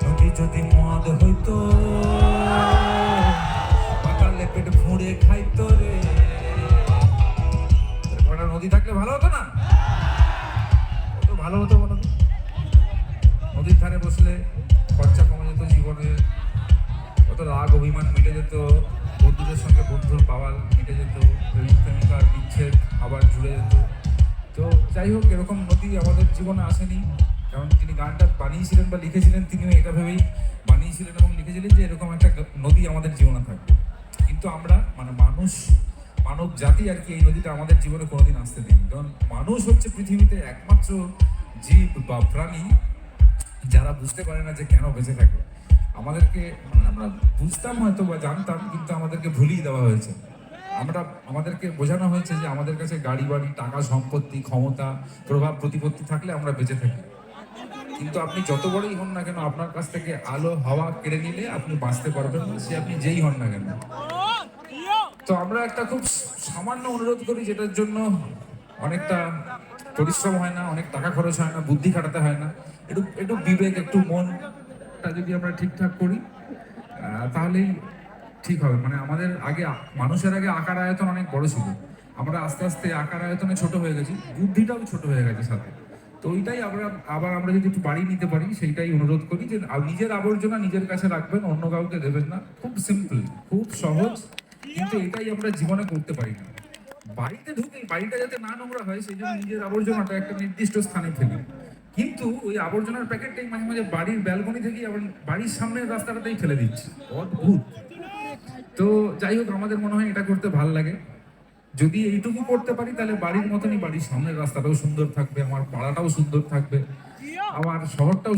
নদী যদি মদ হইতো, পাকালে পেট ভুঁড়ে খাইতো রে। কটা নদী থাকলে ভালো হতো না? কত ভালো হতো বলো তো? নদীর ধারে বসলে খরচা কমে যেত জীবনে, কত রাগ অভিমান মিটে যেত, বন্ধুদের সঙ্গে বন্ধুর পাওয়াল মিটে যেত, প্রেমিক প্রেমিকার বিচ্ছেদ আবার জুড়ে যেত। তো যাই হোক, এরকম নদী আমাদের জীবনে আসেনি, কারণ তিনি গানটা বানিয়েছিলেন বা লিখেছিলেন তিনিও এটা ভেবেই বানিয়েছিলেন এবং লিখেছিলেন যে এরকম একটা নদী আমাদের জীবনে থাকবে। কিন্তু আমরা মানে মানব জাতি আর কি এই নদীটা আমাদের জীবনে কোনোদিন আসতে দিন, কারণ মানুষ হচ্ছে পৃথিবীতে একমাত্র জীব বা প্রাণী যারা বুঝতে পারে না যে কেন বেঁচে থাকে। আমাদেরকে মানে আমরা বুঝতাম হয়তো বা জানতাম, কিন্তু আমাদেরকে ভুলিয়ে দেওয়া হয়েছে। আমাদেরকে বোঝানো হয়েছে যে আমাদের কাছে গাড়ি বাড়ি টাকা সম্পত্তি ক্ষমতা প্রভাব প্রতিপত্তি থাকলে আমরা বেঁচে থাকি। কিন্তু আপনি যত বড়ই হন না কেন, আপনার কাছ থেকে আলো হাওয়া কেড়ে নিলে আপনি বাঁচতে পারবেন না, সে আপনি যেই হন না কেন। তো আমরা একটা খুব সামান্য অনুরোধ করি, যেটার জন্য অনেকটা পরিশ্রম হয় না, অনেক টাকা খরচ হয় না, বুদ্ধি খাটাতে হয় না। একটু একটু বিবেক, একটু মনটা যদি আমরা ঠিকঠাক করি তাহলেই ঠিক হবে। মানে আমাদের আগে মানুষের আগে আকার আয়তন অনেক বড় ছিল, আমরা আস্তে আস্তে আকার আয়তনে ছোট হয়ে গেছি, বুদ্ধিটাও ছোট হয়ে গেছে সাথে। তো ওইটাই আবার আমরা যদি একটু বাড়িয়ে নিতে পারি, সেইটাই অনুরোধ করি যে নিজের আবর্জনা নিজের কাছে রাখবেন, অন্য কাউকে দেবেন না। খুব সিম্পল, খুব সহজ, কিন্তু এটাই আমরা জীবনে করতে পারি না। বাড়িতে ঢুকে বাড়িটা যাতে না নোংরা হয় সেই জন্য নিজের আবর্জনাটা একটা নির্দিষ্ট স্থানে ফেলি, কিন্তু ওই আবর্জনার প্যাকেটটাই মাঝে মাঝে বাড়ির ব্যালকনি থেকে আবার বাড়ির সামনের রাস্তাটাতেই ফেলে দিচ্ছি। অদ্ভুত। তো যাই হোক, আমাদের মনে হয় এটা করতে ভাল লাগে। যদি এইটুকু করতে পারি তাহলে বাড়ির মতনই বাড়ির সামনের রাস্তাটাও সুন্দর থাকবে, আমার পাড়াটাও সুন্দর থাকবে, আমার শহরটাও